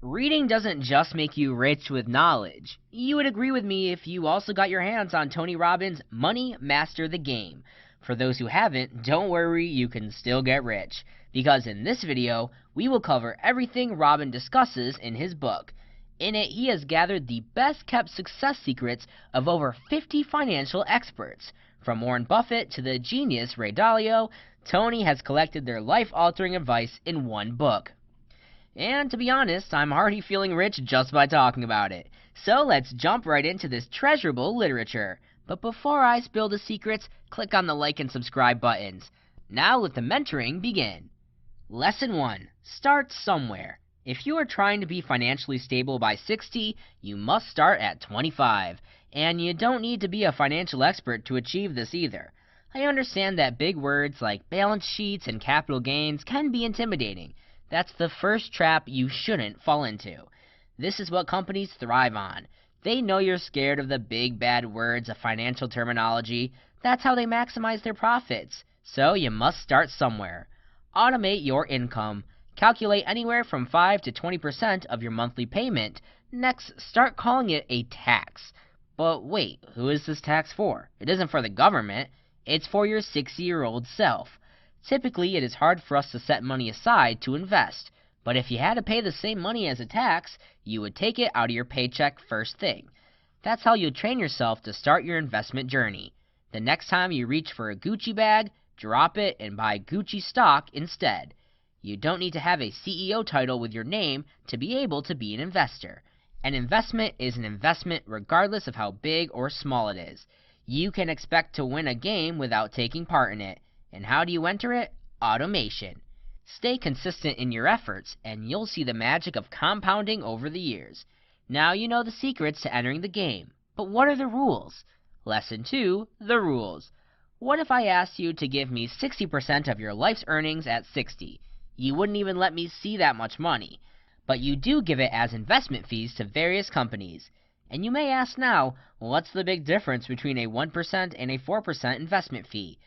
Reading doesn't just make you rich with knowledge. You would agree with me if you also got your hands on Tony Robbins' Money Master the Game. For those who haven't, don't worry, you can still get rich. Because in this video, we will cover everything Robin discusses in his book. In it, he has gathered the best-kept success secrets of over 50 financial experts. From Warren Buffett to the genius Ray Dalio, Tony has collected their life-altering advice in one book. And to be honest, I'm already feeling rich just by talking about it. So let's jump right into this treasurable literature. But before I spill the secrets, click on the like and subscribe buttons. Now let the mentoring begin. Lesson 1. Start somewhere. If you are trying to be financially stable by 60, you must start at 25. And you don't need to be a financial expert to achieve this either. I understand that big words like balance sheets and capital gains can be intimidating. That's the first trap you shouldn't fall into. This is what companies thrive on. They know you're scared of the big bad words of financial terminology. That's how they maximize their profits. So you must start somewhere. Automate your income. Calculate anywhere from 5 to 20% of your monthly payment. Next, start calling it a tax. But wait, who is this tax for? It isn't for the government. It's for your 60-year-old self. Typically, it is hard for us to set money aside to invest, but if you had to pay the same money as a tax, you would take it out of your paycheck first thing. That's how you'll train yourself to start your investment journey. The next time you reach for a Gucci bag, drop it and buy Gucci stock instead. You don't need to have a CEO title with your name to be able to be an investor. An investment is an investment regardless of how big or small it is. You can expect to win a game without taking part in it. And how do you enter it? Automation. Stay consistent in your efforts, and you'll see the magic of compounding over the years. Now you know the secrets to entering the game. But what are the rules? Lesson 2, the rules. What if I asked you to give me 60% of your life's earnings at 60? You wouldn't even let me see that much money. But you do give it as investment fees to various companies. And you may ask now, what's the big difference between a 1% and a 4% investment fee?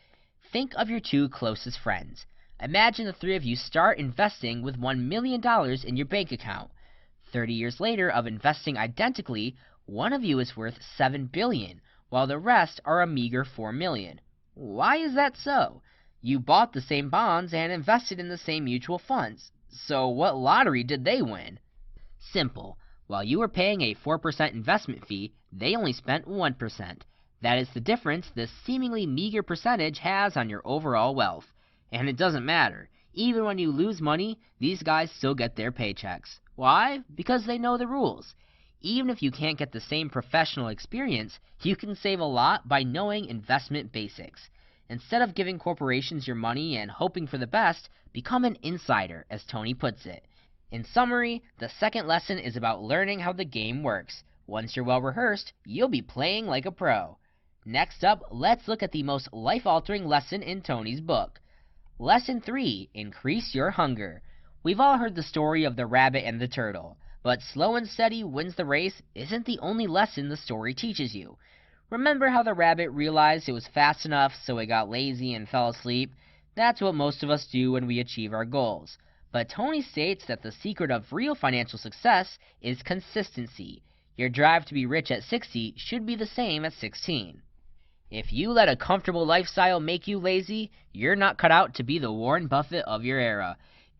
Think of your two closest friends. Imagine the three of you start investing with $1 million in your bank account. 30 years later of investing identically, one of you is worth $7 billion, while the rest are a meager $4 million. Why is that so? You bought the same bonds and invested in the same mutual funds. So what lottery did they win? Simple. While you were paying a 4% investment fee, they only spent 1%. That is the difference this seemingly meager percentage has on your overall wealth. And it doesn't matter. Even when you lose money, these guys still get their paychecks. Why? Because they know the rules. Even if you can't get the same professional experience, you can save a lot by knowing investment basics. Instead of giving corporations your money and hoping for the best, become an insider, as Tony puts it. In summary, the second lesson is about learning how the game works. Once you're well rehearsed, you'll be playing like a pro. Next up, let's look at the most life-altering lesson in Tony's book. Lesson 3. Increase your hunger. We've all heard the story of the rabbit and the turtle, but slow and steady wins the race isn't the only lesson the story teaches you. Remember how the rabbit realized it was fast enough, so it got lazy and fell asleep? That's what most of us do when we achieve our goals. But Tony states that the secret of real financial success is consistency. Your drive to be rich at 60 should be the same at 16. If you let a comfortable lifestyle make you lazy, you're not cut out to be the Warren Buffett of your era.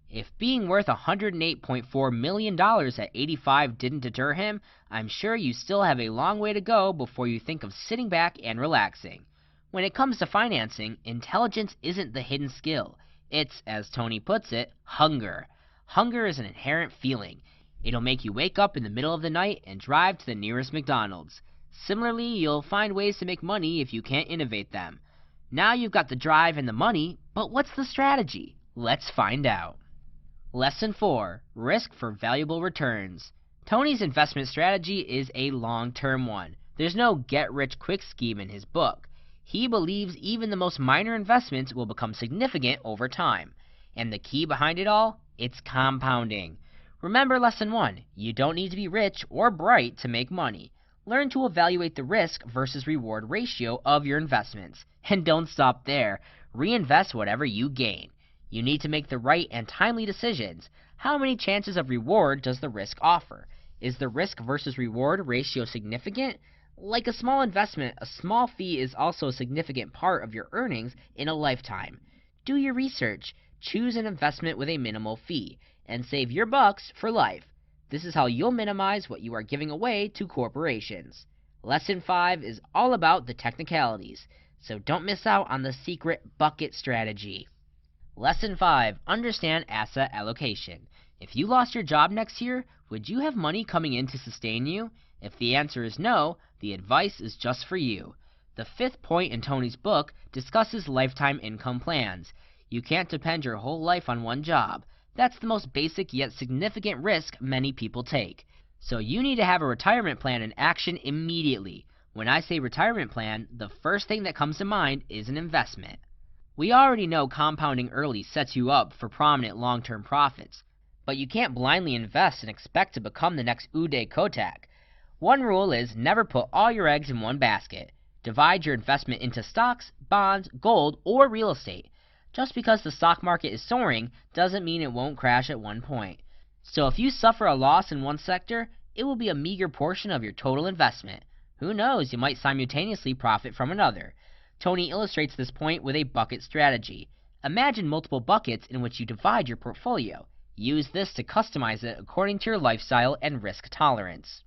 If being worth $108.4 million at 85 didn't deter him, I'm sure you still have a long way to go before you think of sitting back and relaxing. When it comes to financing, intelligence isn't the hidden skill. It's, as Tony puts it, hunger. Hunger is an inherent feeling. It'll make you wake up in the middle of the night and drive to the nearest McDonald's. Similarly, you'll find ways to make money if you can't innovate them. Now you've got the drive and the money, but what's the strategy? Let's find out. Lesson 4. Risk for valuable returns. Tony's investment strategy is a long-term one. There's no get-rich-quick scheme in his book. He believes even the most minor investments will become significant over time. And the key behind it all? It's compounding. Remember Lesson 1. You don't need to be rich or bright to make money. Learn to evaluate the risk versus reward ratio of your investments. And don't stop there. Reinvest whatever you gain. You need to make the right and timely decisions. How many chances of reward does the risk offer? Is the risk versus reward ratio significant? Like a small investment, a small fee is also a significant part of your earnings in a lifetime. Do your research, choose an investment with a minimal fee, and save your bucks for life. This is how you'll minimize what you are giving away to corporations. Lesson 5 is all about the technicalities, so don't miss out on the secret bucket strategy. Lesson 5. Understand asset allocation. If you lost your job next year, would you have money coming in to sustain you? If the answer is no, the advice is just for you. The 5th point in Tony's book discusses lifetime income plans. You can't depend your whole life on one job. That's the most basic yet significant risk many people take. So you need to have a retirement plan in action immediately. When I say retirement plan, the first thing that comes to mind is an investment. We already know compounding early sets you up for prominent long-term profits, but you can't blindly invest and expect to become the next Uday Kotak. One rule is never put all your eggs in one basket. Divide your investment into stocks, bonds, gold, or real estate. Just because the stock market is soaring doesn't mean it won't crash at one point. So if you suffer a loss in one sector, it will be a meager portion of your total investment. Who knows, you might simultaneously profit from another. Tony illustrates this point with a bucket strategy. Imagine multiple buckets in which you divide your portfolio. Use this to customize it according to your lifestyle and risk tolerance.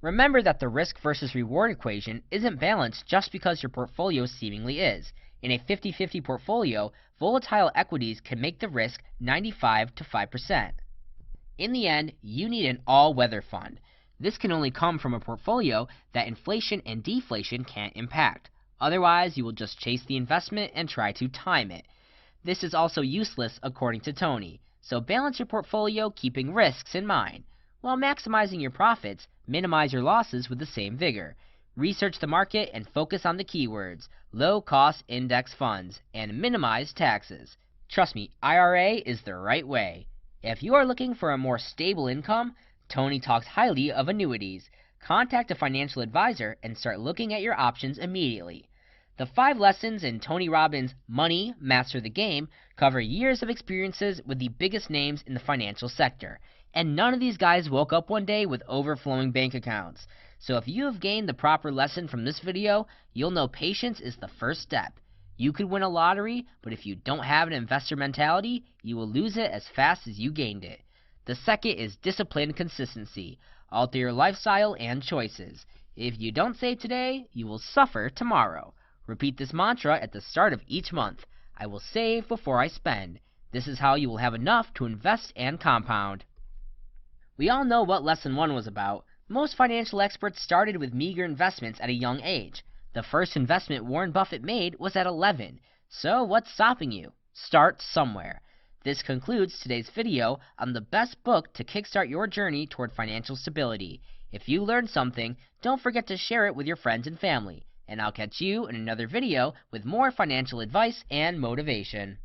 Remember that the risk versus reward equation isn't balanced just because your portfolio seemingly is. In a 50-50 portfolio, volatile equities can make the risk 95 to 5%. In the end, you need an all-weather fund. This can only come from a portfolio that inflation and deflation can't impact. Otherwise, you will just chase the investment and try to time it. This is also useless according to Tony, so balance your portfolio keeping risks in mind. While maximizing your profits, minimize your losses with the same vigor. Research the market and focus on the keywords, low-cost index funds, and minimize taxes. Trust me, IRA is the right way. If you are looking for a more stable income, Tony talks highly of annuities. Contact a financial advisor and start looking at your options immediately. The 5 lessons in Tony Robbins' Money, Master the Game cover years of experiences with the biggest names in the financial sector. And none of these guys woke up one day with overflowing bank accounts. So if you have gained the proper lesson from this video, you'll know patience is the first step. You could win a lottery, but if you don't have an investor mentality, you will lose it as fast as you gained it. The second is discipline and consistency. Alter your lifestyle and choices. If you don't save today, you will suffer tomorrow. Repeat this mantra at the start of each month. I will save before I spend. This is how you will have enough to invest and compound. We all know what Lesson 1 was about. Most financial experts started with meager investments at a young age. The first investment Warren Buffett made was at 11. So what's stopping you? Start somewhere. This concludes today's video on the best book to kickstart your journey toward financial stability. If you learned something, don't forget to share it with your friends and family. And I'll catch you in another video with more financial advice and motivation.